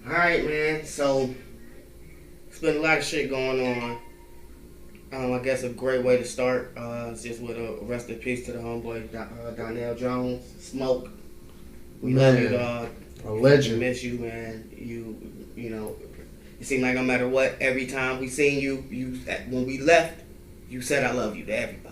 Alright, man. So, it's been a lot of shit going on. I guess a great way to start is just with a rest in peace to the homeboy, Donnell Jones. Smoke. We love you, dog. A legend. We miss you, man. You know, it seemed like no matter what, every time we seen you, when we left, you said I love you to everybody.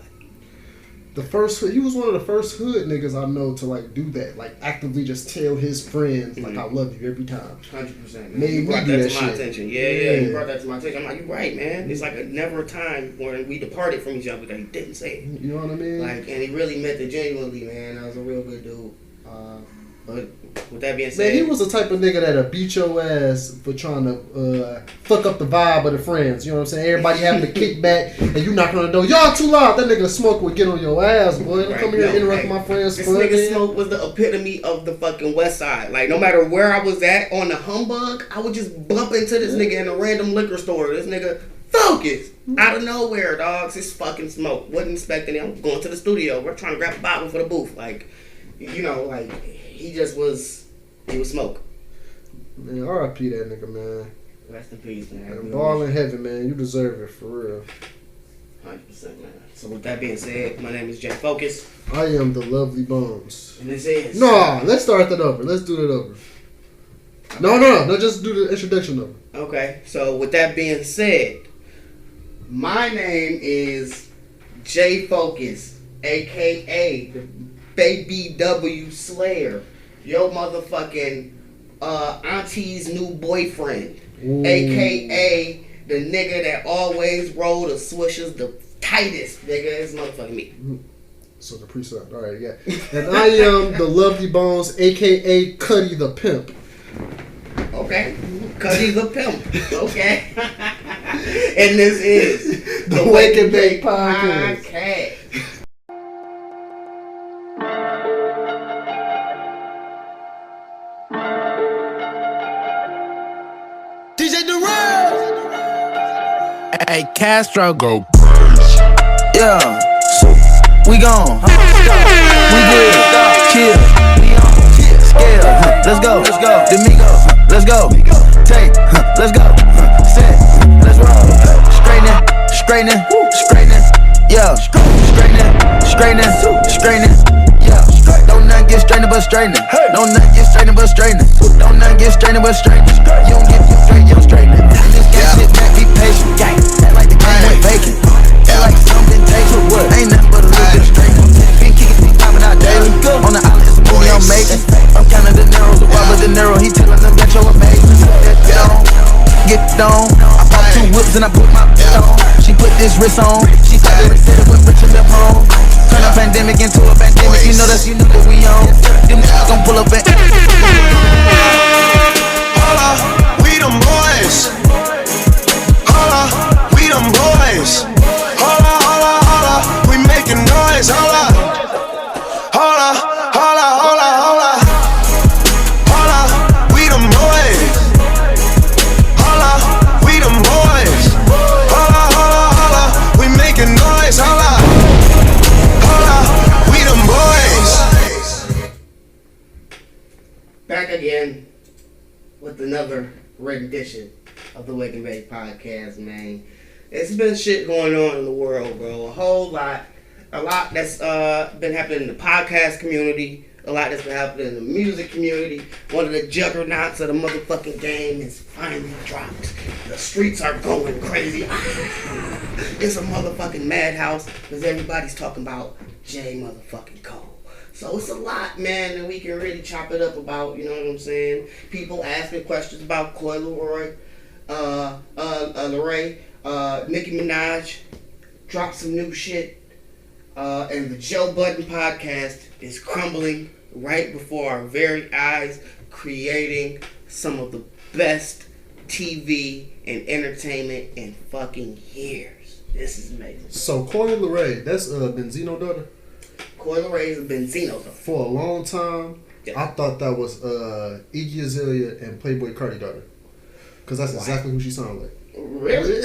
He was one of the first hood niggas I know to like do that, like actively just tell his friends like I love you every time. 100%. Man. You brought that to my attention. Yeah, you brought that to my attention. I'm like, you're right, man. It's like never a time when we departed from each other that he didn't say it. You know what I mean? Like, and he really meant it genuinely, man. That was a real good dude. But with that being said, man, he was the type of nigga that'll beat your ass for trying to fuck up the vibe of the friends. You know what I'm saying? Everybody having to kick back, and you knocking on the door. Y'all too loud. That nigga Smoke would get on your ass, boy. Don't come here and interrupt my friends. This nigga Smoke was the epitome of the fucking West Side. Like, no matter where I was at on the humbug, I would just bump into this nigga in a random liquor store. This nigga Focuz out of nowhere, dogs. It's fucking Smoke. Wasn't expecting it. I'm going to the studio. We're trying to grab a bottle for the booth. Like, you know, like. He was Smoke. Man, R.I.P. that nigga, man. Rest in peace, man. Ball in heaven, man. You deserve it, for real. 100%, man. So with that being said, my name is J Focuz. I am the Lovely Bones. And this is... No, let's start that over. Let's do that over. No, just do the introduction over. Okay, so with that being said, my name is J Focuz, a.k.a. the Baby W Slayer, your motherfucking auntie's new boyfriend, a.k.a. the nigga that always rolled the swishers the tightest, nigga. It's motherfucking me. So the precept, all right, yeah. And I am the Lovely Bones, a.k.a. Cuddy the Pimp. Okay, Cuddy the Pimp. Okay. And this is the Wake and Bake Podcast. Hey, Castro, go. Yeah, we gone. We good. Chill. Scale. Let's go. Domingo. Let's go. Take. Let's go. Set. Let's roll. Straightening. Yeah. Straightening. Yeah. Don't not get straightening but straightening. Don't not get straightening but straightening. Don't not get straightening but straightening. You don't get straight, you don't straightening. This game shit back, be patient. Act like the game went vacant. Act like something taken. Ain't nothing but a little bit of straightening. Been kicking, be popping out daily. On the island, it's a movie I'm making. I'm counting the Nero, the Robert De Niro. He telling them that you're amazing. Get on. I bought 2 whips and I put my bitch on. She put this wrist on. She started to set it with Richard left home. Turn a pandemic into a pandemic. You know that we on. Them niggas gon' pull up and holla, we them boys. Holla, we them boys. Holla, we making noise. Holla, we them boys. Holla, we them boys. Holla, we making noise. Holla, we them boys. Back again with another rendition of the Wake and Bake Podcast, man. It's been shit going on in the world, bro. A whole lot. A lot that's been happening in the podcast community. A lot that's been happening in the music community. One of the juggernauts of the motherfucking game is finally dropped. The streets are going crazy. It's a motherfucking madhouse because everybody's talking about J motherfucking Cole. So it's a lot, man, that we can really chop it up about, you know what I'm saying? People asking questions about Coi Leray, Nicki Minaj dropped some new shit, and the Joe Budden podcast is crumbling right before our very eyes, creating some of the best TV and entertainment in fucking years. This is amazing. So Coi Leray, that's Benzino daughter? Coi Leray is a Benzino daughter. For a long time, yeah. I thought that was Iggy Azalea and Playboy Cardi daughter. Because that's exactly who she sounded like. Really?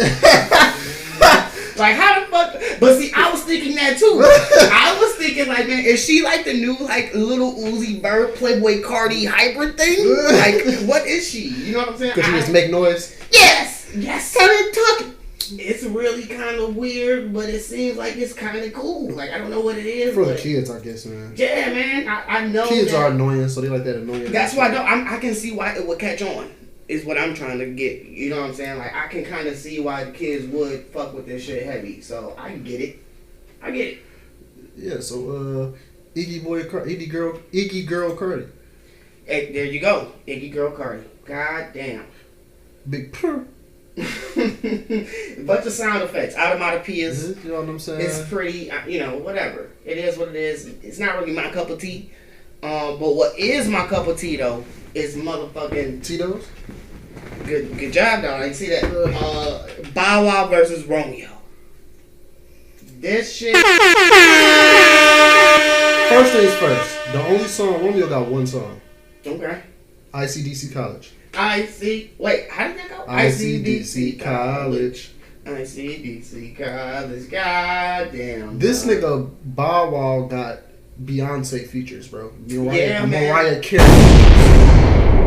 Like, how the fuck? But see, I was thinking that too. I was thinking, like, man, is she like the new, like, little Uzi Vert, Playboy Cardi hybrid thing? Like, what is she? You know what I'm saying? Because she just make noise? Yes! Started talking. It's really kind of weird, but it seems like it's kind of cool. Like, I don't know what it is. For the kids, I guess, man. Yeah, man. I know kids are annoying, so they like that annoying. That's why I can see why it would catch on. Is what I'm trying to get. You know what I'm saying? Like, I can kind of see why the kids would fuck with this shit heavy. So I get it. Yeah. So Iggy Girl Cardi. Hey, there you go, Iggy Girl Cardi. God damn. Big purr. Bunch of sound effects, automatopoeias. You know what I'm saying? It's pretty, whatever. It is what it is. It's not really my cup of tea. But what is my cup of tea though is motherfucking Tito's. Good job, dog. You see that? Bow Wow versus Romeo. This shit. First things first. The only song Romeo got one song. Okay. ICDC College. Wait, how did that go? ICDC College. ICDC College. Goddamn. This nigga Bow Wow got Beyonce features, bro. Mariah Carey.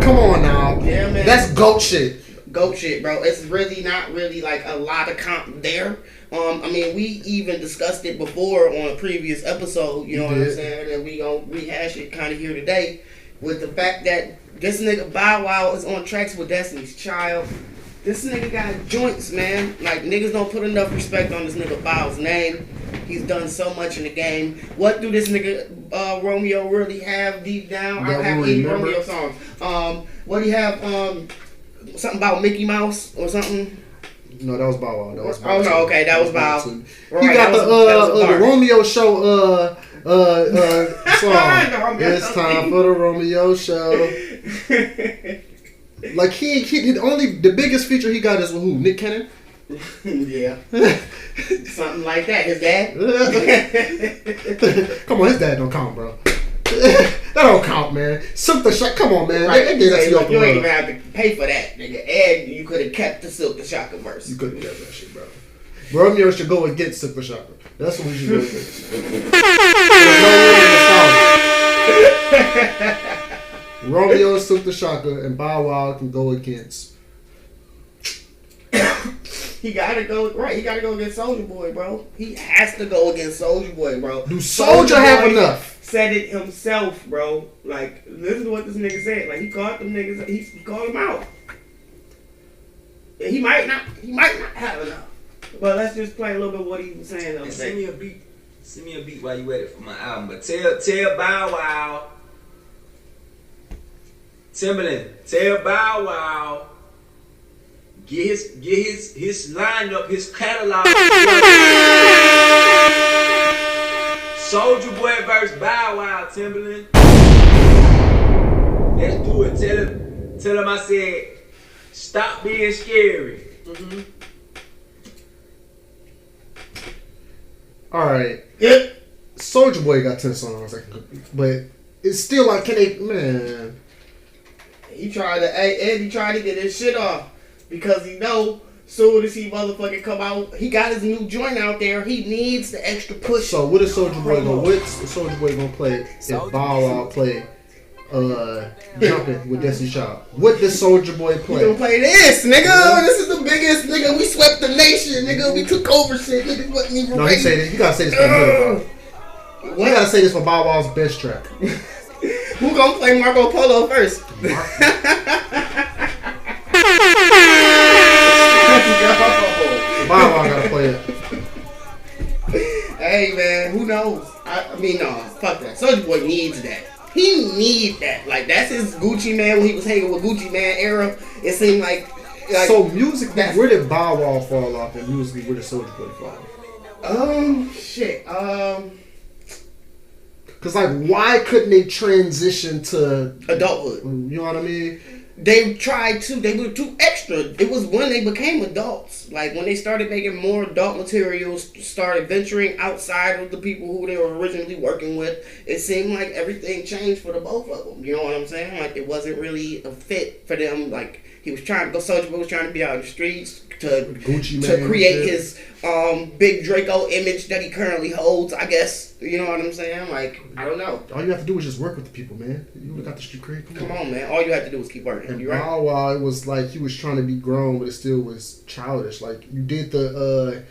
Come on now. Yeah, man. That's GOAT shit. GOAT shit, bro. It's really not really like a lot of comp there. I mean, we even discussed it before on a previous episode. You know what I'm saying? And we gonna rehash it kind of here today with the fact that this nigga Bow Wow is on tracks with Destiny's Child. This nigga got joints, man. Like, niggas don't put enough respect on this nigga Bow's name. He's done so much in the game. What do this nigga Romeo really have deep down? I don't have any Romeo songs. What do you have? Something about Mickey Mouse or something? No, that was Bow Wow. That was Bow. Oh no, okay, that was Bow. He got the Romeo Show song. It's time for the Romeo Show. Like he only the biggest feature he got is with who? Nick Cannon? Yeah. Something like that. His dad? Come on, his dad don't count, bro. That don't count, man. Silk the Shocker. Come on, man. Right. They gave that to you off the You ain't even have to pay for that, nigga. And you could have kept the Silk the Shocker verse. You couldn't get that shit, bro. Romeo should go against Silk the Shocker. That's what we should go against. Romeo, Silk the Shocker, and Bow Wow can go against. He gotta go right. He gotta go against Soulja Boy, bro. He has to go against Soulja Boy, bro. Do Soulja have enough? Said it himself, bro. Like, listen to what this nigga said. Like, he called them niggas. He called them out. He might not have enough. But let's just play a little bit of what he was saying. And send me a beat. Send me a beat while you at it for my album. But tell Bow Wow. Timberland, tell Bow Wow. Get his lineup, his catalog. Soulja Boy versus Bow Wow, Timberland. Let's do it. Tell him I said, stop being scary. Mm-hmm. All right. Yep. Soulja Boy got 10 songs, but it's still like, man. Eddie tried to get his shit off because he know soon as he motherfucking come out, he got his new joint out there. He needs the extra push. So what is Soulja Boy gonna? What's Soulja Boy gonna play if Bow Wow play Jumping with Destiny's Child? What does Soulja Boy play? He gonna play this, nigga. Yeah. This is the biggest, nigga. We swept the nation, nigga. We took over shit. Niggas wasn't even ready. He say this. You gotta say this for him. You gotta say this for Bow Wow's best track. Who gonna play Marco Polo first? Bow Wow gotta play it. Hey man, who knows? I mean, no, fuck that. Soulja Boy needs that. He needs that. Like, that's his Gucci Man when he was hanging with Gucci Man era. It seemed like so musically, where did Bow Wow fall off, and musically, where did Soulja Boy fall off? Shit. Cause like, why couldn't they transition to adulthood? You know what I mean? they were too extra. It was when they became adults. Like when they started making more adult materials, started venturing outside of the people who they were originally working with, it seemed like everything changed for the both of them. You know what I'm saying? Like it wasn't really a fit for them. Like he was trying to go, Soulja Boy was trying to be out in the streets to create his big Draco image that he currently holds, I guess. You know what I'm saying? Like, I don't know. All you have to do is just work with the people, man. You got the street cred. Come on, man. All you have to do is keep working. And you right. Bow Wow, it was like he was trying to be grown, but it still was childish. Like, you did the,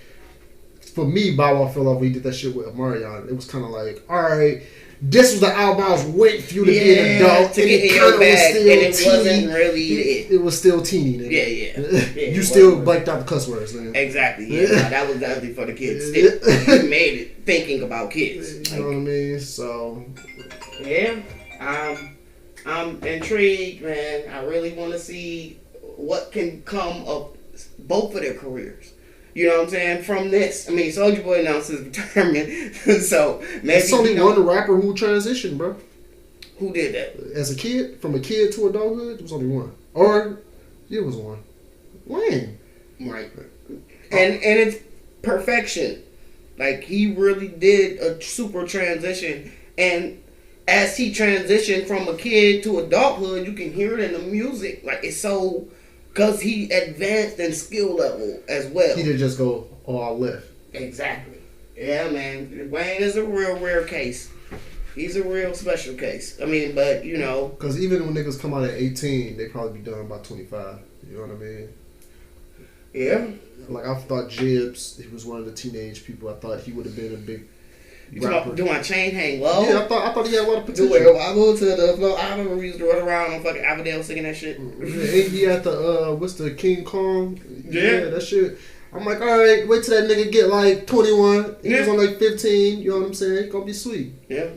for me, Bow Wow fell off when he did that shit with Omarion. It was kind of like, all right, this was the album I was waiting for you to be an adult. To get in your bag, and it wasn't really it was still teeny. Nigga. Yeah. You still blanked out the cuss words, man. Exactly. Yeah, no, that was definitely for the kids. You made it thinking about kids. You know what I mean? So yeah, I'm intrigued, man. I really want to see what can come of both of their careers. You know what I'm saying? From this, I mean, Soulja Boy announced his retirement, so maybe it's only one rapper who transitioned, bro. Who did that? As a kid, from a kid to adulthood, it was only one, or it was one. Wayne, right? And it's perfection. Like he really did a super transition, and as he transitioned from a kid to adulthood, you can hear it in the music. Like it's so. Because he advanced in skill level as well. He didn't just go all left. Exactly. Yeah, man. Wayne is a real rare case. He's a real special case. I mean, but, you know. Because even when niggas come out at 18, they probably be done by 25. You know what I mean? Yeah. Like, I thought Jibbs, he was one of the teenage people. I thought he would have been a big rapper. Do my chain hang low? Yeah, I thought he had a lot of potential. Do it. I go to the floor. I remember we used to run around on fucking Avondale singing that shit. Yeah, he had the, what's the King Kong? Yeah, that shit. I'm like, all right, wait till that nigga get like 21. He was on like 15. You know what I'm saying? It's gonna be sweet. Yeah.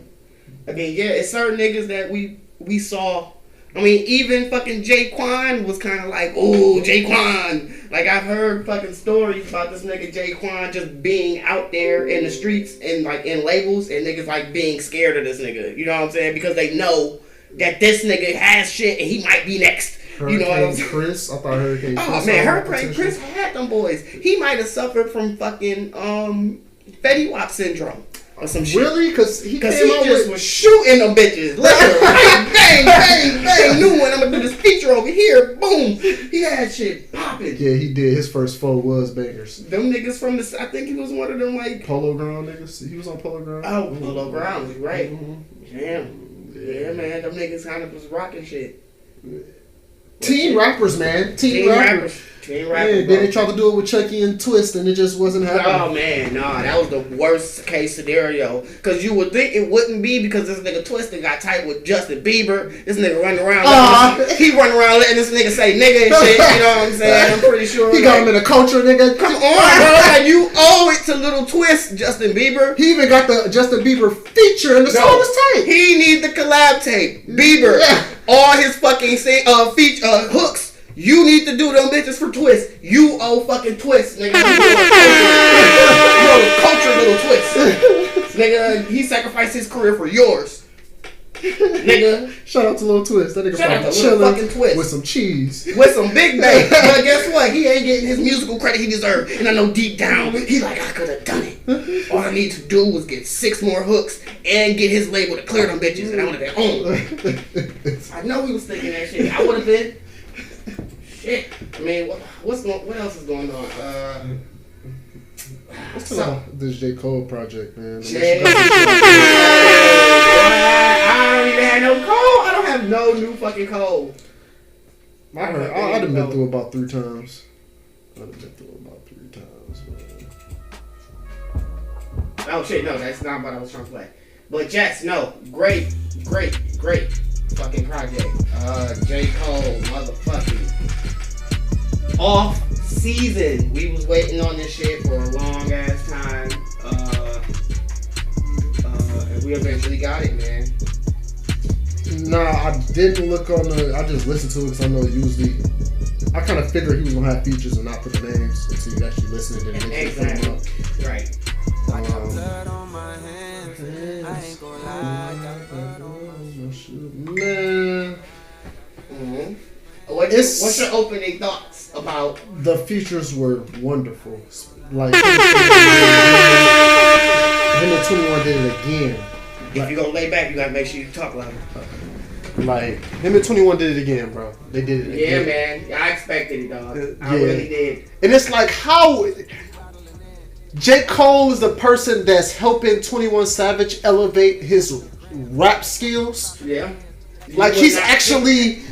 I mean, yeah, it's certain niggas that we saw. I mean, even fucking Jaquan was kind of like, ooh, Jaquan. Like, I've heard fucking stories about this nigga Jaquan just being out there in the streets and, like, in labels and niggas, like, being scared of this nigga. You know what I'm saying? Because they know that this nigga has shit and he might be next. You know what I'm saying? Chris? I thought Hurricane Chris. Oh, man, Hurricane Chris had them boys. He might have suffered from fucking Fetty Wap syndrome. Or some shit. Really? Because he just was shooting them bitches. Literally. Bang, bang, bang. New one. I'm going to do this feature over here. Boom. He had shit popping. Yeah, he did. His first four was bangers. Them niggas from the... I think he was one of them, like... Polo Ground niggas. He was on Polo Ground. Oh, Polo Ground. Right. Mm-hmm. Damn. Yeah, man. Them niggas kind of was rocking shit. Teen rappers, man. Teen rappers. Teen rappers. Yeah, then they tried to do it with Chucky and Twist, and it just wasn't happening. Oh man, nah, that was the worst case scenario. Cause you would think it wouldn't be because this nigga Twist got tight with Justin Bieber. This nigga running around. He running around letting this nigga say nigga and shit. You know what I'm saying? I'm pretty sure. He got him in a culture, nigga. Come on, bro. Like you owe it to Lil Twist, Justin Bieber. He even got the Justin Bieber feature, and the song was tight. He need the collab tape. Bieber. Yeah. All his fucking hooks. You need to do them bitches for Twist. You owe fucking Twist, nigga. You owe culture Lil Twist. Nigga, he sacrificed his career for yours. Nigga. Shout out to Lil Twist. That nigga fucking chillin' with some cheese. With some big bang. But guess what? He ain't getting his musical credit he deserved. And I know deep down, he like, I could have done it. All I need to do was get 6 more hooks and get his label to clear them bitches. And I would have been on. I know he was thinking that shit. I would have been. Shit. I mean, what else is going on? What's this J. Cole project, man? I don't even have no Cole. I don't have no new fucking Cole. I'd have been through about 3 times. Man. Oh shit, no, that's not what I was trying to play. But yes, no, great fucking project. J. Cole, motherfucking off season. We was waiting on this shit for a long ass time. And we eventually got it, man. Nah, I didn't look on I just listened to it because I know usually I kind of figured he was gonna have features and not put the names until you actually listen and then exactly. Right. I got blood on my hands. I ain't gonna lie. I got blood on my shoes. Man. Mm-hmm. What's your opening thoughts about? The features were wonderful. Like him and 21 did it again. If you're gonna lay back, you gotta make sure you talk louder. Like him and 21 did it again, bro. They did it again. Yeah, man. I expected it, dog. I really did. And it's like how J. Cole is the person that's helping 21 Savage elevate his rap skills. Yeah. Like he's actually,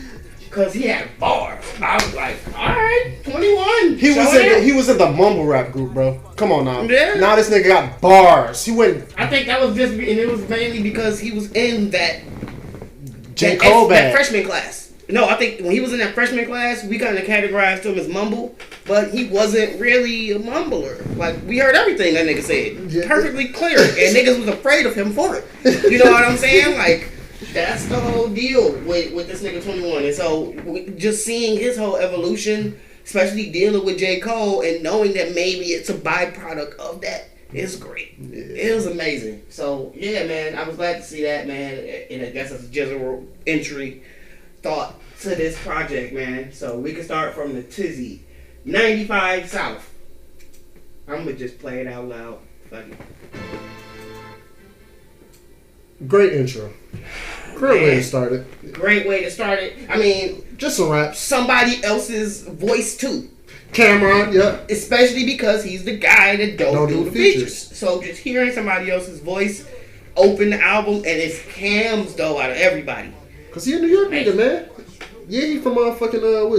because he had bars. I was like, all right, 21. He was in the mumble rap group, bro. Come on now. Yeah. Now this nigga got bars. He went. I think that was just, and it was mainly because he was in that J. Cole that freshman class. No, I think when he was in that freshman class, we kind of categorized him as mumble, but he wasn't really a mumbler. Like, we heard everything that nigga said. Yeah. Perfectly clear. And niggas was afraid of him for it. You know what I'm saying? Like, that's the whole deal with this nigga 21. And so, just seeing his whole evolution, especially dealing with J. Cole and knowing that maybe it's a byproduct of that, is great. Yeah. It was amazing. So, yeah, man, I was glad to see that, man. And I guess it's a general entry thought to this project, man. So we can start from the tizzy. 95 South. I'm gonna just play it out loud. Fuck it. Great intro. Great way to start it. Great way to start it. I mean, just some rap. Somebody else's voice too. Cameron, yeah. Especially because he's the guy that don't do the features. So just hearing somebody else's voice open the album, and it's Cam's though out of everybody. Cause he a New York nigga, man. Yeah, he from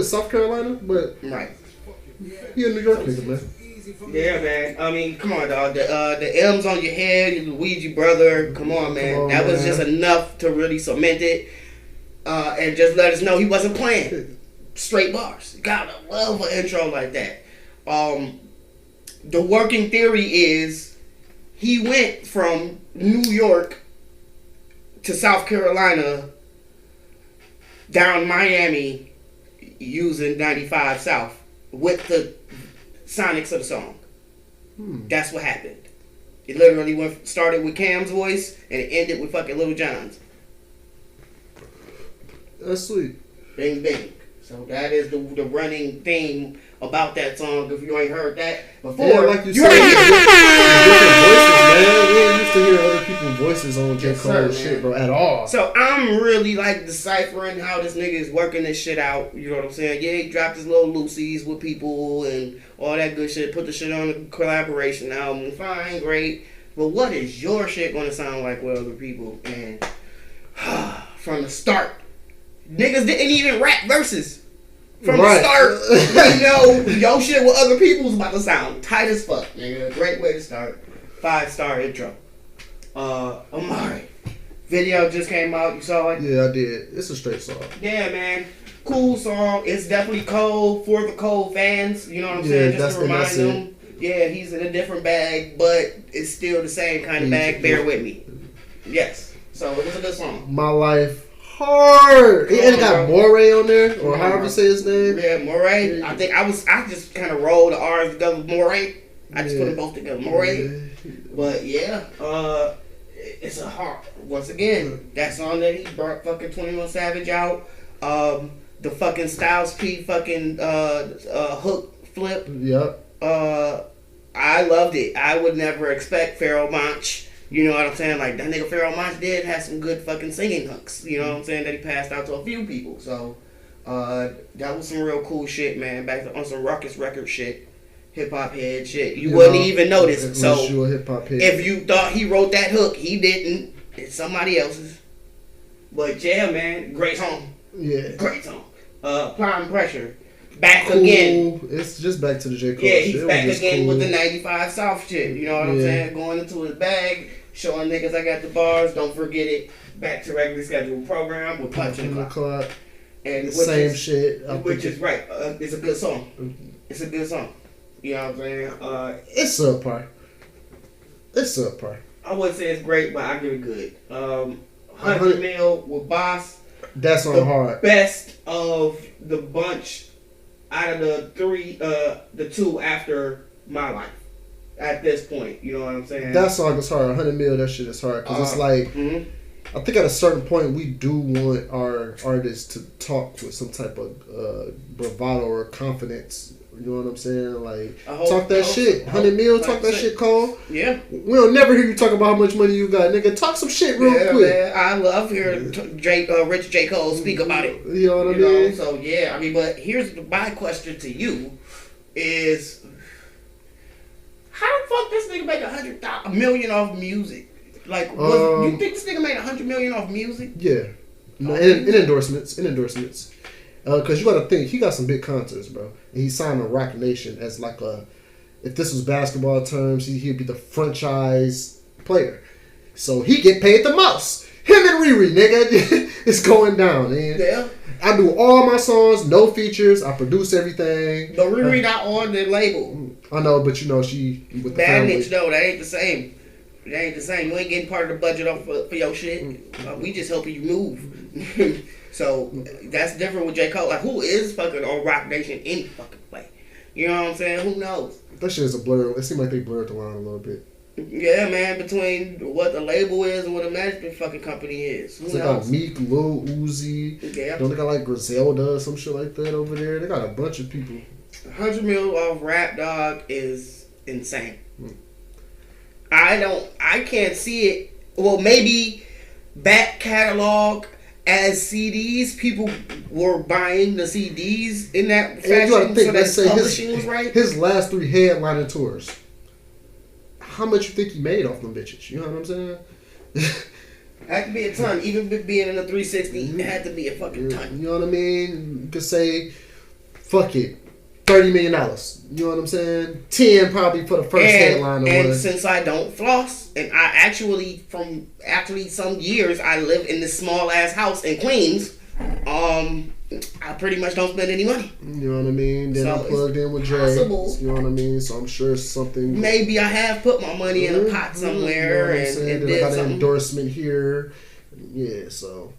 South Carolina, but right. He a New York nigga, man. Yeah, man. I mean, come on, dog. The M's on your head, your Luigi brother. Come on, man. That was just enough to really cement it, and just let us know he wasn't playing. Straight bars. Gotta love an intro like that. The working theory is he went from New York to South Carolina, down Miami, using 95 South with the sonics of the song. That's what happened. It literally started with Cam's voice and it ended with fucking Lil Jon's. That's sweet. Bing bing. So that is the running theme about that song. If you ain't heard that before, yeah, like you said, different voices, man. We ain't used to hear other people's voices on J. Cole shit, bro, at all. So I'm really like deciphering how this nigga is working this shit out. You know what I'm saying? Yeah, he dropped his little loosies with people and all that good shit. Put the shit on the collaboration album. Fine, great. But what is your shit gonna sound like with other people? And from the start, niggas didn't even rap verses. From the start, you know, your shit with other people's about to sound tight as fuck, nigga. Great way to start. 5-star intro. Amari. Video just came out. You saw it? Yeah, I did. It's a straight song. Yeah, man. Cool song. It's definitely Cole for the Cole fans. You know what I'm saying? Just to remind them. Yeah, he's in a different bag, but it's still the same kind of bag. Bear with me. Yes. So it was a good song. My Life. Hard. He ain't got Moray on there, or however you say his name. Yeah, Moray. I just kind of rolled the R's together with Moray. I just put them both together, Moray. But yeah, it's a hard. Once again, that song that he brought fucking 21 Savage out. The fucking Styles P fucking hook flip. Yep. I loved it. I would never expect Pharoah Monch. You know what I'm saying? Like, that nigga Pharoah Monch did have some good fucking singing hooks. You know what I'm saying? That he passed out to a few people. So, that was some real cool shit, man. On some Ruckus record shit. Hip-hop head shit. You wouldn't even notice. So, if you thought he wrote that hook, he didn't. It's somebody else's. But, yeah, man. Great song. Yeah. Great song. Applying Pressure. Back again. It's just back to the J. Cole shit. Yeah, he's shit. back again with the 95 South shit. You know what I'm saying? Going into his bag, showing niggas I got the bars. Don't forget it. Back to regularly scheduled program with Punching the Clock. And same shit. Which is right. It's a good song. It's a good song. You know what I'm saying? It's subpar. It's subpar. I wouldn't say it's great, but I give it good. 100 Mil with Boss. That's on hard. Best of the bunch. Out of the the two after My Life, at this point, you know what I'm saying? That song is hard. 100 Mil, that shit is hard because it's like I think at a certain point we do want our artists to talk with some type of bravado or confidence. You know what I'm saying? Like, talk that shit. 100 mil, talk that shit, Cole. Yeah. We'll never hear you talk about how much money you got, nigga. Talk some shit real quick. Man, I love hearing Rich J. Cole speak about it. You know what I mean? So, yeah, I mean, but here's my question to you is, how the fuck this nigga make $100 million off music? Like, you think this nigga made $100 million off music? Yeah. No, in endorsements. Because you got to think, he got some big concerts, bro. And he signed to Rock Nation as like if this was basketball terms, he'd be the franchise player. So he get paid the most. Him and Riri, nigga, it's going down, man. Yeah. I do all my songs, no features. I produce everything. But Riri not on the label. I know, but you know, she with the Bad family. bitch, though, that ain't the same. It ain't the same. You ain't getting part of the budget off for your shit. We just helping you move. So that's different with J. Cole. Like, who is fucking on Rock Nation any fucking way? You know what I'm saying? Who knows? That shit is a blur. It seems like they blurred the line a little bit. Yeah, man, between what the label is and what a management fucking company is. Who They got Meek, Lil Uzi. Yeah. Don't they got like Griselda or some shit like that over there? They got a bunch of people. 100 mil off Rap Dog is insane. I can't see it. Well, maybe back catalog as CDs, people were buying the CDs in that fashion. You gotta think, so let's that say publishing was right. His last 3 headlining tours. How much you think he made off them bitches? You know what I'm saying? It had to be a ton. Even being in a 360, it had to be a fucking ton. You know what I mean? You could say, fuck it, $30 million. You know what I'm saying? 10 probably for the first headline. And since I don't floss, and I actually some years I live in this small ass house in Queens, I pretty much don't spend any money. You know what I mean? Then So I'm plugged in with Jay. possible. You know what I mean? So I'm sure it's something. Maybe I have put my money in a pot somewhere You know what I'm and then did I got something. an endorsement here. Yeah, so.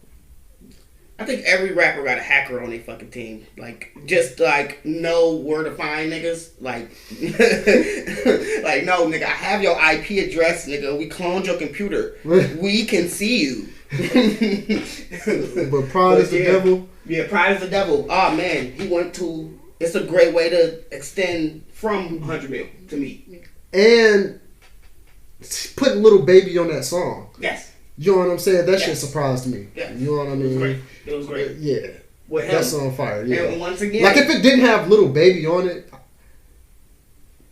I think every rapper got a hacker on their fucking team. Like, just like know where to find niggas. Like, like no nigga, I have your IP address, nigga. We cloned your computer. We can see you. But Pride is the devil. Yeah, Pride is the devil. Oh man, he went to. It's a great way to extend from 100 mil to me. And putting Little Baby on that song. Yes. You know what I'm saying? That Yes. shit surprised me. Yes. You know what I mean? It was great. Yeah. With him. That's on fire. Yeah. And once again, Like if it didn't have Little Baby on it,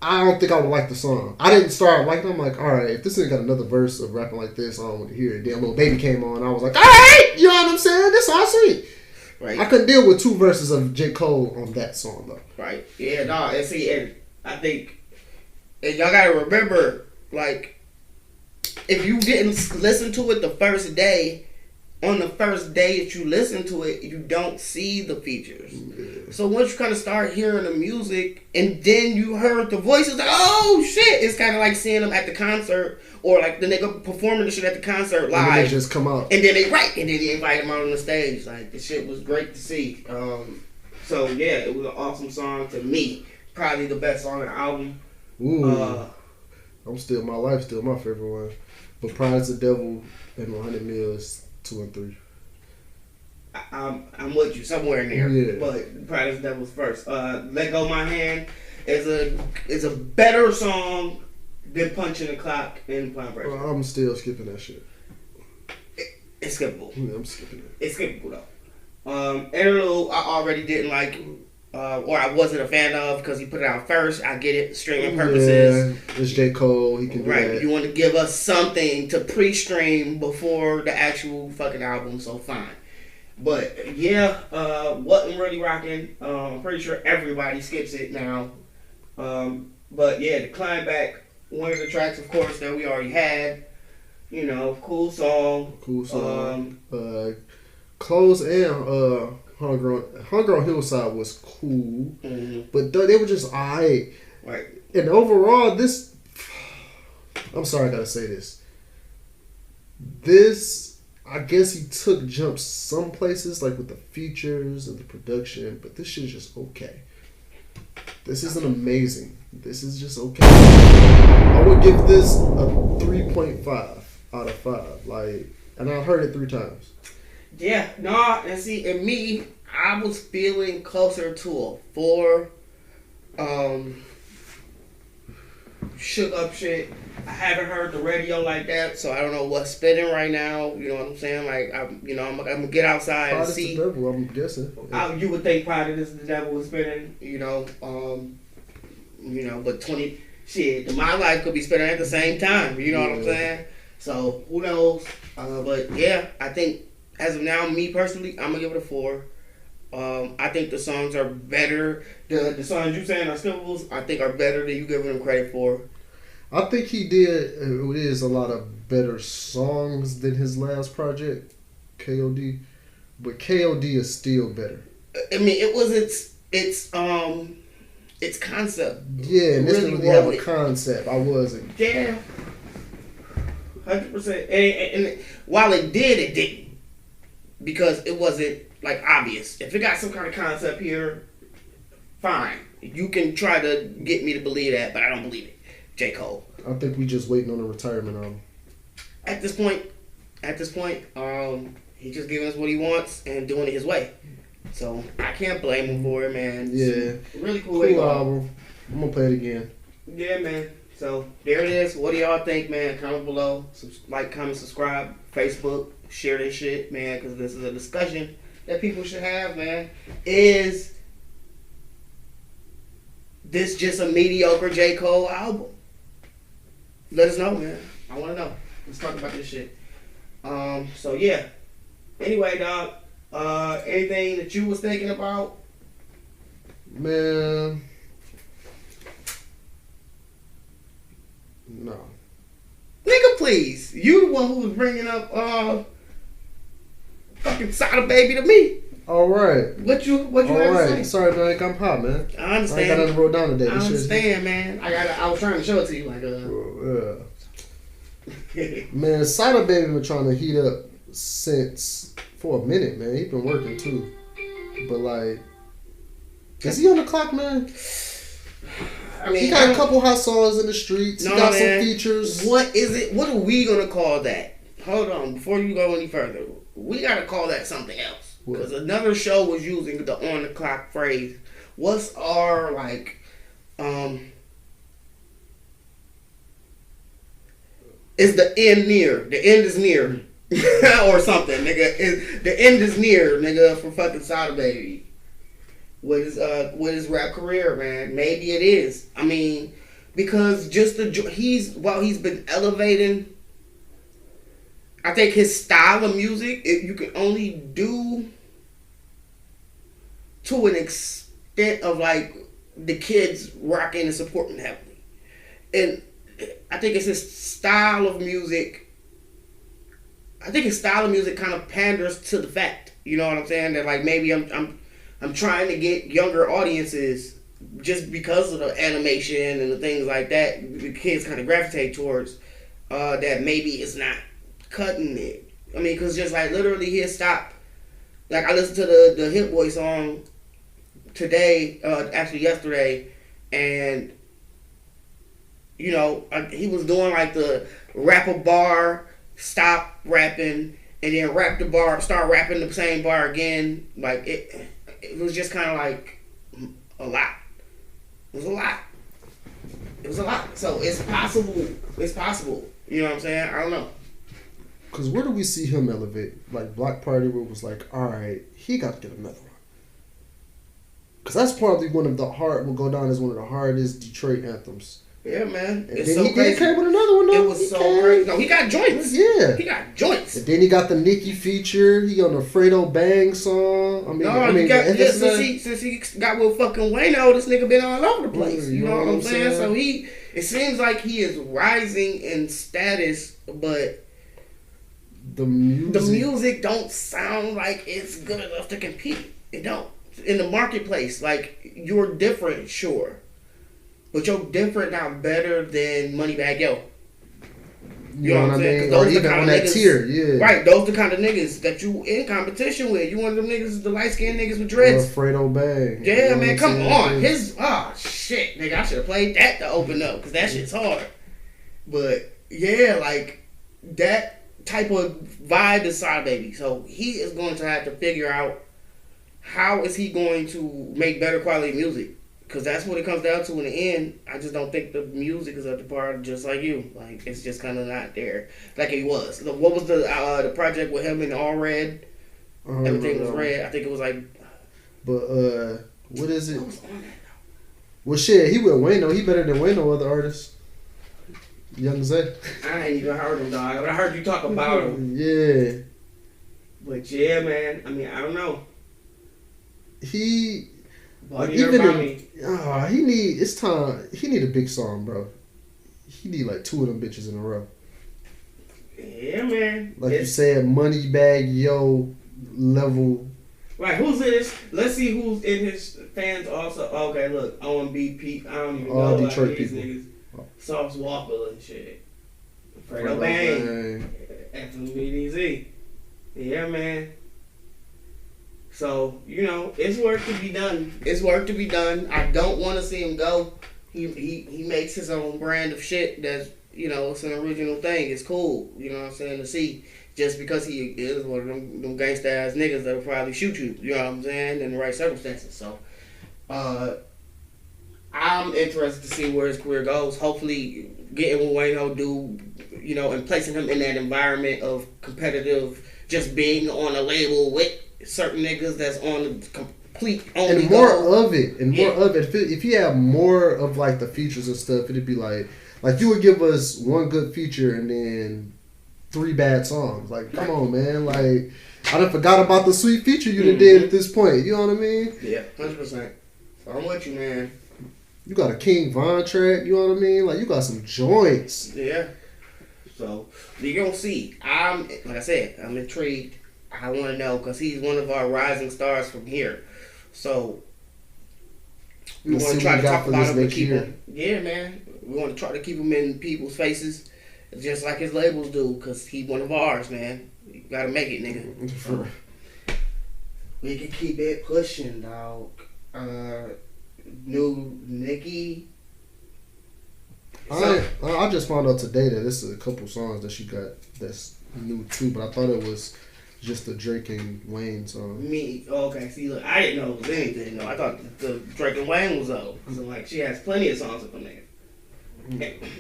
I don't think I would like the song. I didn't start liking it. I'm like, all right, if this ain't got another verse of rapping like this, I don't want to hear it. Then Little Baby came on. I was like, all right, you know what I'm saying? This all sweet. right. I couldn't deal with 2 verses of J. Cole on that song though. Right. Yeah, no, and see, and I think, and y'all gotta remember, like, if you didn't listen to it the first day, on the first day that you listen to it, you don't see the features. Yeah. So once you kind of start hearing the music, and then you heard the voices, like, oh shit, it's kind of like seeing them at the concert, or like the nigga performing the shit at the concert live. And then they just come out. And then they invite him out on the stage. Like, the shit was great to see. So yeah, it was an awesome song to me. Probably the best song on the album. Ooh. Still my favorite one. But Pride is the Devil and 100 Mil is 2 and 3. I'm with you somewhere in there. Yeah. But Pride is the Devil's first. Let Go My Hand is a better song than Punching the Clock and Plan Pressure. Well, I'm still skipping that shit. It's skippable. Yeah, I'm skipping it. It's skippable though. Interlude I already didn't like, or I wasn't a fan of because he put it out first. I get it, streaming purposes. Yeah, it's J. Cole. He can do Right, that. you want to give us something to pre-stream before the actual fucking album, so fine. But yeah, wasn't really rocking. I'm pretty sure everybody skips it now. But yeah, the Climb Back, one of the tracks, of course, that we already had. You know, cool song. Cool song. Close and Hunger on Hillside was cool, but they were just alright. Right. And overall, this, I'm sorry I gotta say this. This, I guess he took jumps some places, like with the features and the production, but this shit is just okay. This isn't amazing. This is just okay. I would give this a 3.5 out of 5. Like, And I heard it 3 times. Yeah, no, and see, and me, I was feeling closer to a 4. Shook up shit. I haven't heard the radio like that, so I don't know what's spinning right now. You know what I'm saying? Like, I'm gonna get outside and see. The devil, I'm guessing. You would think Pride is the devil was spinning. But 20 shit, my life could be spinning at the same time. You know what I'm saying? So who knows? But yeah, I think as of now, me personally, I'm gonna give it a 4. I think the songs are better. The songs you saying are skippables, I think are better than you giving them credit for. I think he did. It is a lot of better songs than his last project, KOD, but KOD is still better. I mean, it was its concept. Yeah, and this really didn't really have a concept. I wasn't. Yeah, 100%. And while it didn't, because it wasn't like obvious. If it got some kind of concept here, fine. You can try to get me to believe that, but I don't believe it. J. Cole. I think we just waiting on a retirement album. At this point, he's just giving us what he wants and doing it his way. So I can't blame him for it, man. Yeah, really cool album. I'm gonna play it again. Yeah, man. So there it is. What do y'all think, man? Comment below. Like, comment, subscribe. Facebook. Share this shit, man, because this is a discussion that people should have, man. Is this just a mediocre J. Cole album? Let us know, man. I want to know. Let's talk about this shit. So yeah. Anyway, dog. Anything that you was thinking about? Man, no. Nigga, please. You the one who was bringing up fucking Sada Baby to me. All right. What you All have to right. say? Sorry, man. I'm hot, man. I understand. I ain't got nothing wrote down today. I understand, man. I was trying to show it to you, like Man, Sada Baby been trying to heat up for a minute, man. He been working too, but like, is he on the clock, man? I mean, he got a couple hot songs in the streets. He got some features. What is it? What are we gonna call that? Hold on, before you go any further, we gotta call that something else. Because another show was using the on the clock phrase. What's our is the end near? The end is near. Or something, nigga. The end is near, nigga, for fucking Sada Baby. With his rap career, man. Maybe it is. I mean, because while he's been elevating, I think his style of music, you can only do to an extent of like the kids rocking and supporting heavily. And I think it's his style of music. I think his style of music kind of panders to the fact, you know what I'm saying? That like maybe I'm trying to get younger audiences just because of the animation and the things like that. The kids kind of gravitate towards that maybe it's not cutting it. I mean, because just like literally he'll stop. Like I listened to the Hit Boy song today, actually yesterday, and you know he was doing like the rap a bar, stop rapping, and then rap the bar, start rapping the same bar again. Like it was just kind of like a lot. It was a lot. It was a lot. So it's possible. It's possible. You know what I'm saying? I don't know. Because where do we see him elevate? Like Block Party, where it was like, all right, he got to get another one. Because that's probably will go down as one of the hardest Detroit anthems. Yeah, man. And then he came with another one, though. It was so crazy. No, he got joints. Yeah. He got joints. And then he got the Nicki feature. He on the Fredo Bang song. Since he got with fucking Wayno, this nigga been all over the place. You know what I'm saying? So it seems like he is rising in status, but the music don't sound like it's good enough to compete. It don't. In the marketplace, like, you're different, sure. But you're different, not better than Moneybagg Yo. You know what I mean? Or even on that tier, yeah. Right, those the kind of niggas that you in competition with. You one of them niggas, the light-skinned niggas with dreads. Or Fredo Bang. Yeah, man, come on. Shit, nigga, I should have played that to open up, because that shit's hard. But, yeah, like, that type of vibe is Sada Baby. So he is going to have to figure out how is he going to make better quality music. Because that's what it comes down to in the end. I just don't think the music is up to par, just like you. Like, it's just kind of not there like it was. What was the project with him in all red? Everything was red. I think it was like... But, what is it? Well, shit, he with Wayno. He better than Wayno other artists. Young Zay. I ain't even heard him, dog. But I heard you talk about him. Yeah. But yeah, man. I mean, I don't know. He... Like, even it's time. He need a big song, bro. He need like 2 of them bitches in a row. Yeah, man. Like you said, money bag, yo, level. Right, who's in this? Let's see who's in his fans also. Okay, look, WNBP. I don't even all know Detroit like these people. niggas. Sauce Walker and shit. Fredo Bang. FMBDZ. Yeah, man. So, you know, it's work to be done. It's work to be done. I don't want to see him go. He makes his own brand of shit that's, you know, it's an original thing. It's cool, you know what I'm saying, to see. Just because he is one of them gangsta ass niggas that'll probably shoot you, you know what I'm saying, in the right circumstances. So, I'm interested to see where his career goes. Hopefully, getting what Wayno do, you know, and placing him in that environment of competitive, just being on a label with certain niggas that's on the complete only and more goal. of it, and more of it. If you have more of like the features and stuff, it'd be like you would give us one good feature and then 3 bad songs. Like, come on, man. Like, I done forgot about the sweet feature you done did at this point. You know what I mean? Yeah, 100%. So I'm with you, man. You got a King Von track. You know what I mean? Like, you got some joints. Yeah. So you're gonna see. Like I said, I'm intrigued. I want to know because he's one of our rising stars from here. So we want to try to talk about him and keep him. Yeah, man. We want to try to keep him in people's faces, just like his labels do, because he's one of ours, man. You gotta make it, nigga. We can keep it pushing, dog. New Nicki. I just found out today that this is a couple songs that she got that's new too, but I thought it was just the Drake and Wayne song. Okay, see, look, I didn't know it was anything, though. I thought the Drake and Wayne was though. So, like, she has plenty of songs with them niggas.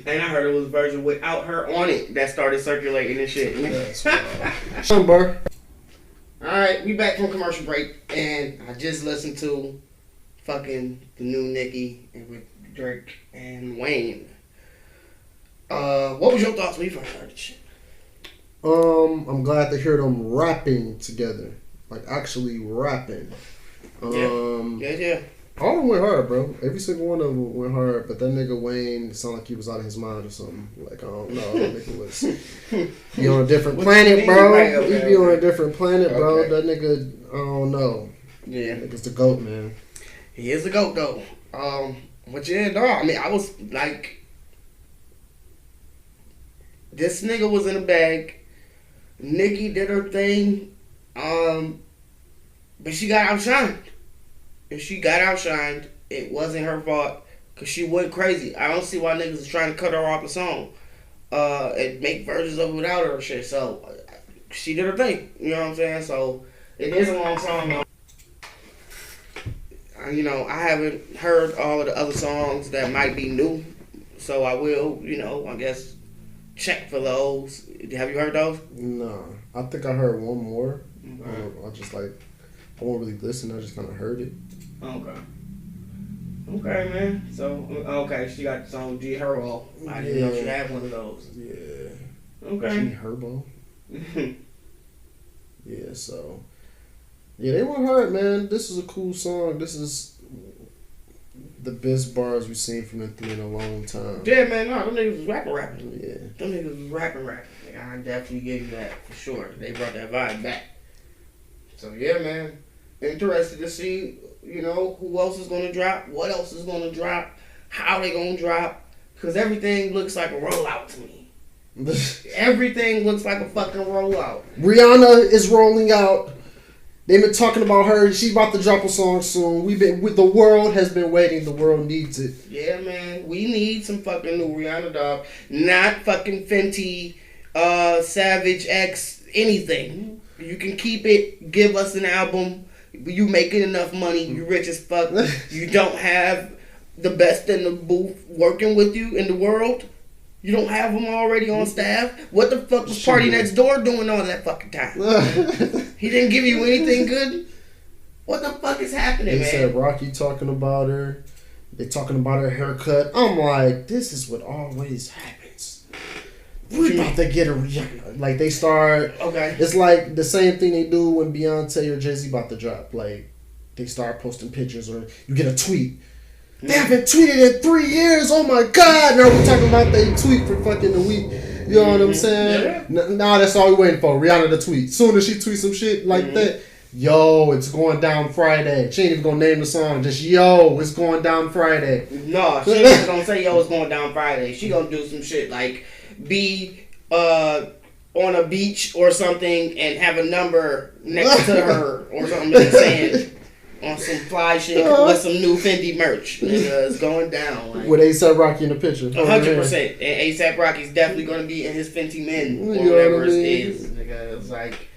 And I heard it was a version without her on it that started circulating and shit. Number. Alright, we back from commercial break, and I just listened to fucking the new Nicki and with Drake and Wayne. What was your thoughts when you first heard this shit? I'm glad to hear them rapping together, like actually rapping. Yeah. All of them went hard, bro. Every single one of them went hard, but that nigga Wayne sounded like he was out of his mind or something. Like, I don't know, that nigga was be on a different planet, bro. Right, He be on a different planet, bro. Okay. That nigga, I don't know. Yeah. That nigga's the GOAT, man. He is the GOAT, though. But yeah, dog. I mean, I was like, this nigga was in a bag. Nicki did her thing, but she got outshined. And she got outshined. It wasn't her fault, because she went crazy. I don't see why niggas is trying to cut her off the song and make versions of it without her and shit. So, she did her thing. You know what I'm saying? So, it is a long song, though. You know, I haven't heard all of the other songs that might be new. So, I will, you know, I guess, check for those. Have you heard those? No. I think I heard one more. Okay. I just like, I won't really listen. I just kind of heard it. Okay. Okay, man. So, okay, she got the song G Herbo. I didn't know she had one of those. Yeah. Okay. G Herbo. Yeah, so. Yeah, they went hard, man. This is a cool song. This is the best bars we've seen from them three in a long time. Yeah, man, no, them niggas was rapping. Yeah. Them niggas was rapping. I definitely give you that for sure. They brought that vibe back. So, yeah, man. Interested to see, you know, who else is going to drop, what else is going to drop, how they going to drop. Because everything looks like a rollout to me. Everything looks like a fucking rollout. Rihanna is rolling out. They've been talking about her. She's about to drop a song soon. The world has been waiting. The world needs it. Yeah, man. We need some fucking new Rihanna, dog. Not fucking Fenty, Savage X, anything. You can keep it. Give us an album. You making enough money. You rich as fuck. You don't have the best in the booth working with you in the world. You don't have them already on staff. What the fuck was Party Next Door doing all that fucking time? He didn't give you anything good. What the fuck is happening, man? Said Rocky talking about her. They talking about her haircut. I'm like, this is what always happens. We're about to get a like they start. Okay. It's like the same thing they do when Beyonce or Jay-Z about to drop. Like they start posting pictures or you get a tweet. They haven't tweeted in 3 years. Oh my God! Now we're talking about they tweet for fucking a week. You know what I'm saying? Yeah. Nah, that's all we waiting for. Rihanna to tweet. Soon as she tweets some shit like that, yo, it's going down Friday. She ain't even gonna name the song. Just yo, it's going down Friday. No, she ain't gonna say yo, it's going down Friday. She gonna do some shit like be on a beach or something and have a number next to her or something in the sand. On some fly shit with some new Fendi merch. Nigga, it's going down. Like, with A$AP Rocky in the picture. 100%. And A$AP Rocky's definitely going to be in his Fenty Men or whatever it is. Nigga, it's like,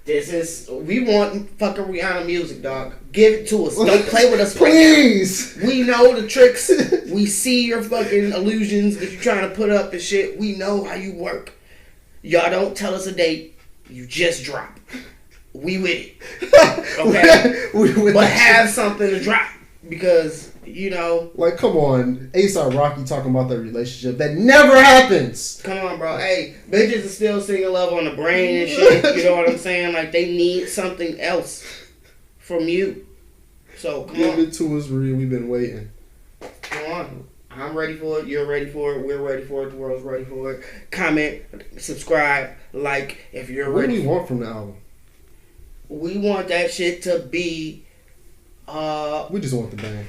we want fucking Rihanna music, dog. Give it to us. Don't play with us please. Right now. We know the tricks. We see your fucking illusions that you're trying to put up and shit. We know how you work. Y'all don't tell us a date. You just drop. We with it. Okay? we with but have something to drop. Because, you know. Like, come on. A$AP Rocky talking about their relationship. That never happens. Come on, bro. Hey, bitches are still singing Love on the Brain and shit. You know what I'm saying? Like, they need something else from you. So, come on. Give it to us, Ree. We've been waiting. Come on. I'm ready for it. You're ready for it. We're ready for it. The world's ready for it. Comment, subscribe, like if you're ready. What do we want from the album? We want that shit to be. We just want the bang.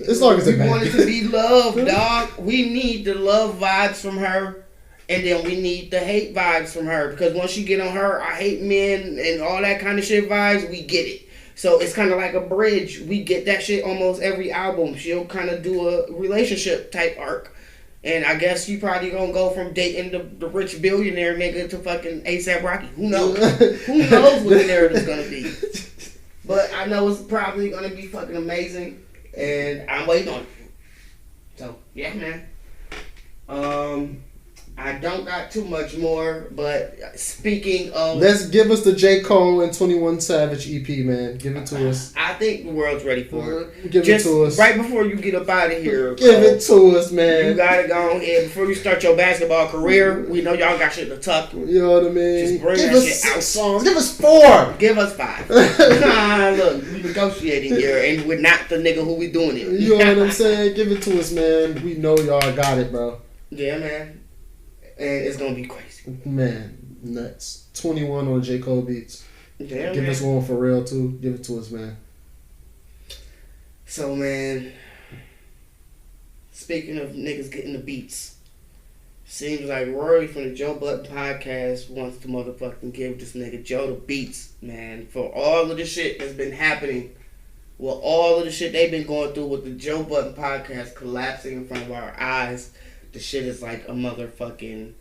As long as it's a bang. We want it to be love, dog. We need the love vibes from her, and then we need the hate vibes from her. Because once you get on her, I hate men and all that kind of shit vibes, we get it. So it's kind of like a bridge. We get that shit almost every album. She'll kind of do a relationship type arc. And I guess you probably gonna go from dating the rich billionaire nigga to fucking A$AP Rocky. Who knows? Who knows what the narrative's gonna be? But I know it's probably gonna be fucking amazing, and I'm waiting on it. So yeah, man. I don't got too much more, but speaking of... Let's give us the J. Cole and 21 Savage EP, man. Give it to us. I think the world's ready for it. Give it to us. Right before you get up out of here. Give it to us, man. You gotta go ahead. Before you start your basketball career, we know y'all got shit to tuck. You know what I mean? Just bring give that us shit 6 out. songs. Give us 4. Give us 5. Nah, look, we negotiating here, and we're not the nigga who we doing it. You know what I'm saying? Give it to us, man. We know y'all got it, bro. Yeah, man. And it's gonna be crazy. Man, nuts. 21 on J. Cole beats. Damn, Give man. us one for real, too. Give it to us, man. So, man, speaking of niggas getting the beats, seems like Rory from the Joe Button podcast wants to motherfucking give this nigga Joe the beats, man, for all of the shit that's been happening. Well, all of the shit they've been going through with the Joe Button podcast collapsing in front of our eyes. The shit is like a motherfucking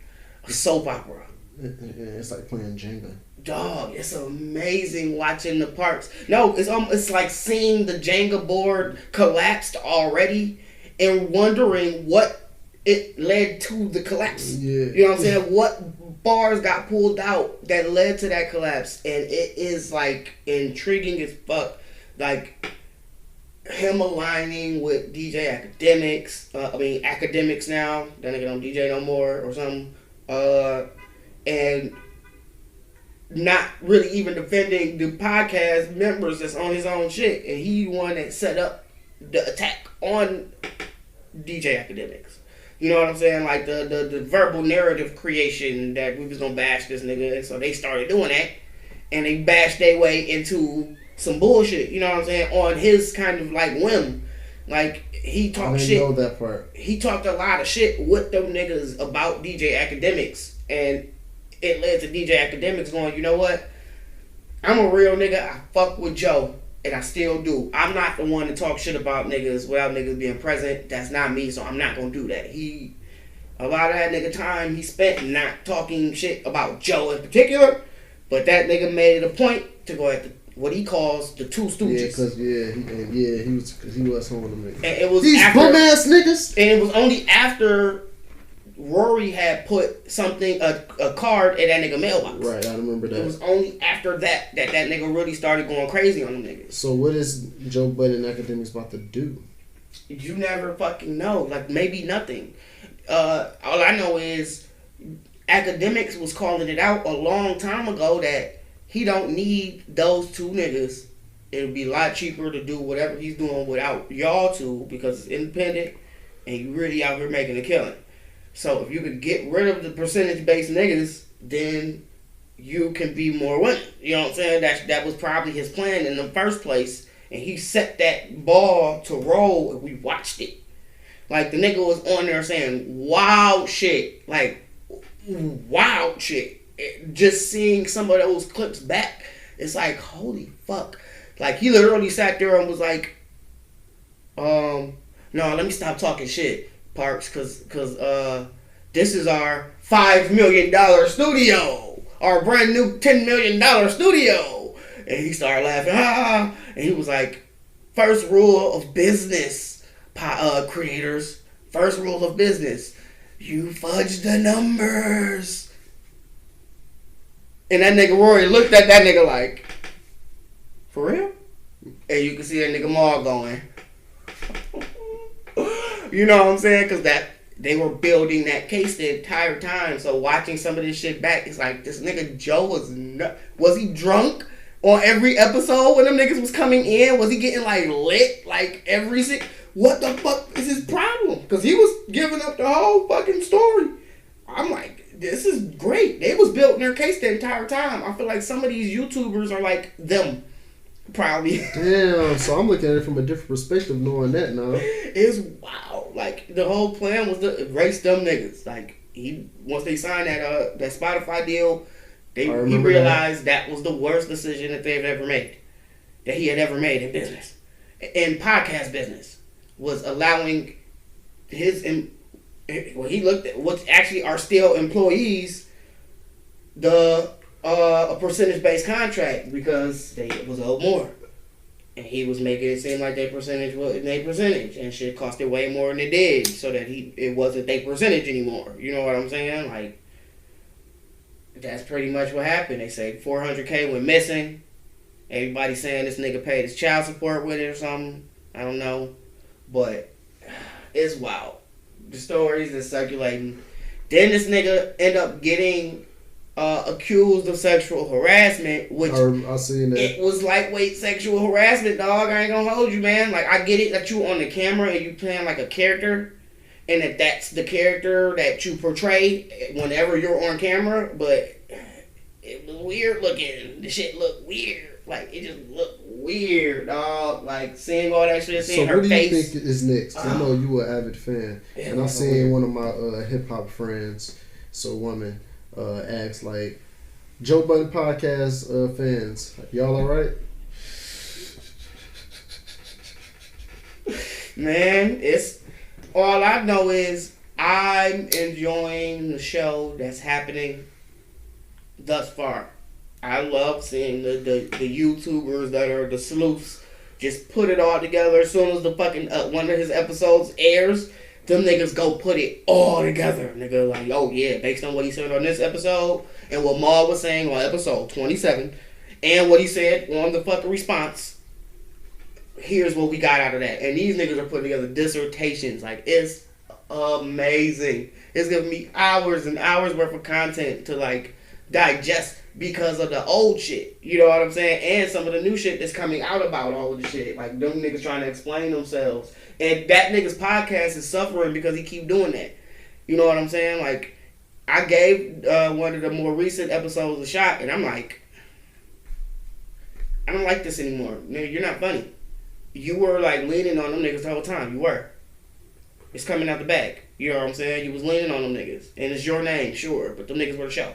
soap opera. It's like playing Jenga. Dog, it's amazing watching the parts. No, it's like seeing the Jenga board collapsed already and wondering what it led to the collapse. Yeah. You know what I'm saying? What bars got pulled out that led to that collapse, and it is like intriguing as fuck. Like him aligning with DJ Academics. Academics now. That nigga don't DJ no more or something. And not really even defending the podcast members that's on his own shit. And he one that set up the attack on DJ Academics. You know what I'm saying? Like the verbal narrative creation that we was gonna bash this nigga. And so they started doing that. And they bashed their way into some bullshit, you know what I'm saying, on his kind of like whim. Like he talked shit. I didn't know that part. He talked a lot of shit with them niggas about DJ Academics, and it led to DJ Academics going, you know what? I'm a real nigga. I fuck with Joe, and I still do. I'm not the one to talk shit about niggas without niggas being present. That's not me, so I'm not gonna do that. He a lot of that nigga time he spent not talking shit about Joe in particular, but that nigga made it a point to go at what he calls the Two Stooges. He was one of them niggas. And it was these bum ass niggas. And it was only after Rory had put a card in that nigga mailbox. Right, I remember that. It was only after that nigga really started going crazy on them niggas. So what is Joe Budden Academics about to do? You never fucking know. Like, maybe nothing. All I know is Academics was calling it out a long time ago that he don't need those two niggas. It'll be a lot cheaper to do whatever he's doing without y'all two because it's independent and you really out here making a killing. So if you could get rid of the percentage-based niggas, then you can be more winning. You know what I'm saying? That was probably his plan in the first place. And he set that ball to roll and we watched it. Like, the nigga was on there saying wild shit. Like, wild shit. Just seeing some of those clips back, it's like, holy fuck. Like, he literally sat there and was like, no, let me stop talking shit, Parks, cause this is our $5 million studio. Our brand new $10 million studio. And he started laughing, and he was like, first rule of business, creators, first rule of business, you fudge the numbers. And that nigga Rory looked at that nigga like, for real? And you can see that nigga Maul going, you know what I'm saying? Because they were building that case the entire time. So watching some of this shit back, it's like, this nigga Joe was he drunk on every episode when them niggas was coming in? Was he getting like lit like every what the fuck is his problem? Because he was giving up the whole fucking story. I'm like, this is great. They was building their case the entire time. I feel like some of these YouTubers are like them. Probably. Damn, so I'm looking at it from a different perspective knowing that now. It's wow. Like, the whole plan was to erase them niggas. Like, once they signed that Spotify deal, he realized that was the worst decision that they've ever made. That he had ever made in business. In podcast business. Was allowing he looked at what actually are still employees, a percentage-based contract because they was owed more. And he was making it seem like their percentage wasn't their percentage. And shit costed way more than it did so that it wasn't their percentage anymore. You know what I'm saying? Like, that's pretty much what happened. They say $400K went missing. Everybody saying this nigga paid his child support with it or something. I don't know. But it's wild. The stories is circulating. Then this nigga end up getting accused of sexual harassment, which I seen that. It was lightweight sexual harassment, dog. I ain't gonna hold you, man. Like, I get it that you on the camera and you playing like a character, and that's the character that you portray whenever you're on camera, but it was weird looking. The shit looked weird. Like, it just looked weird, dog. Like, seeing all that shit, seeing her face. So what do you think is next? I know you an avid fan, and I'm seeing one of my hip-hop friends, so woman, asked, like, Joe Budden podcast fans, y'all alright? Man, all I know is I'm enjoying the show that's happening thus far. I love seeing the YouTubers that are the sleuths just put it all together. As soon as the fucking one of his episodes airs, them niggas go put it all together. Nigga, like, oh yeah, based on what he said on this episode and what Maul was saying on episode 27 and what he said on the fucking response, here's what we got out of that. And these niggas are putting together dissertations. Like, it's amazing. It's giving me hours and hours worth of content to, like, digest because of the old shit. You know what I'm saying? And some of the new shit that's coming out about all of the shit. Like, them niggas trying to explain themselves. And that nigga's podcast is suffering because he keep doing that. You know what I'm saying? Like, I gave one of the more recent episodes a shot, and I'm like, I don't like this anymore. Nigga, you're not funny. You were, like, leaning on them niggas the whole time. You were. It's coming out the bag. You know what I'm saying? You was leaning on them niggas. And it's your name, sure, but them niggas were the show.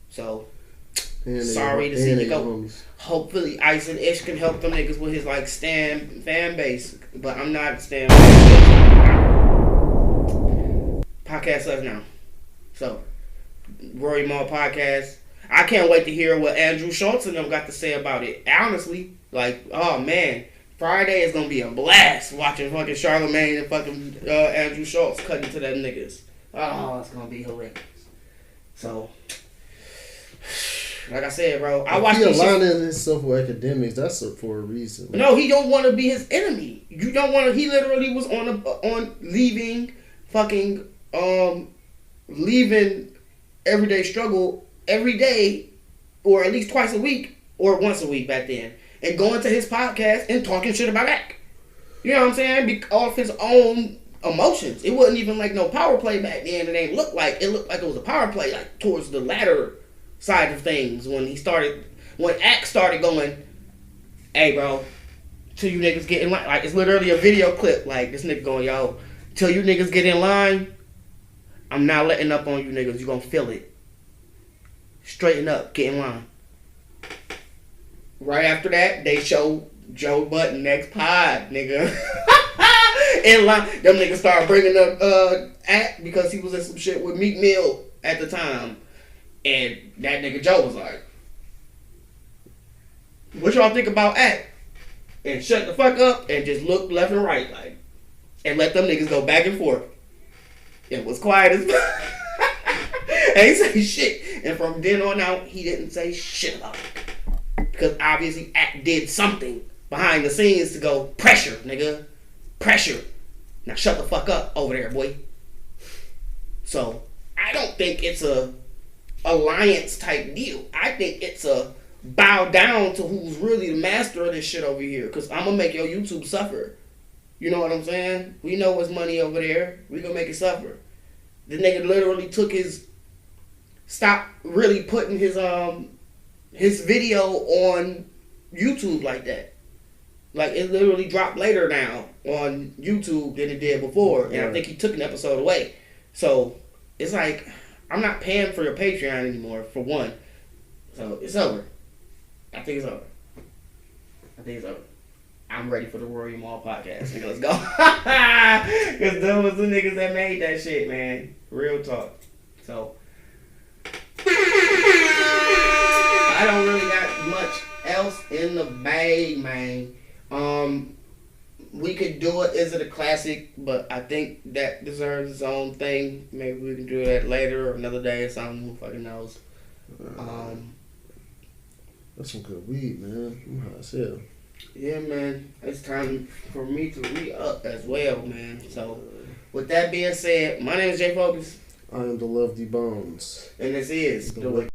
So, sorry to see you go. Hopefully, Ice and Ish can help them niggas with his, like, fan base. But I'm not a stan. Podcast us now. So, Rory Mall Podcast. I can't wait to hear what Andrew Schultz and them got to say about it. Honestly, like, oh man, Friday is gonna be a blast watching fucking Charlamagne and fucking Andrew Schultz cutting to them niggas. Oh, it's gonna be hilarious. So, like I said, bro, I watched He aligning himself with academics. That's for a reason. No, he don't want to be his enemy. You don't want to. He literally was on leaving fucking leaving Everyday Struggle every day, or at least twice a week, or once a week back then, and going to his podcast and talking shit about that. You know what I'm saying? Off his own emotions. It wasn't even like no power play back then. It ain't look like it looked like it was a power play, like towards the latter side of things when Act started going, hey bro, till you niggas get in line. Like, it's literally a video clip, like this nigga going, yo, till you niggas get in line, I'm not letting up on you niggas. You gonna feel it. Straighten up, get in line. Right after that, they show Joe Budden next pod, nigga. In line, them niggas started bringing up Act because he was in some shit with Meek Mill at the time. And that nigga Joe was like, what y'all think about Act? And shut the fuck up and just look left and right, like, and let them niggas go back and forth. It was quiet as fuck. Ain't say shit. And from then on out, he didn't say shit about it. Because obviously Act did something behind the scenes to go, pressure, nigga. Pressure. Now shut the fuck up over there, boy. So, I don't think it's a alliance type deal. I think it's a bow down to who's really the master of this shit over here. Because I'm going to make your YouTube suffer. You know what I'm saying? We know what's money over there. We going to make it suffer. The nigga literally took stopped really putting his video on YouTube like that. Like, it literally dropped later now on YouTube than it did before. And I think he took an episode away. So, it's like, I'm not paying for your Patreon anymore, for one. So, it's over. I think it's over. I'm ready for the Rory Mall Podcast. Nigga, let's go. Because those was the niggas that made that shit, man. Real talk. So, I don't really got much else in the bag, man. We could do it. Is it a classic? But I think that deserves its own thing. Maybe we can do that later or another day or something. Who fucking knows? That's some good weed, man. I'm high as hell. Yeah, man. It's time for me to re-up as well, man. So, with that being said, my name is J Focuz. I am the Lovely Bones. And this is the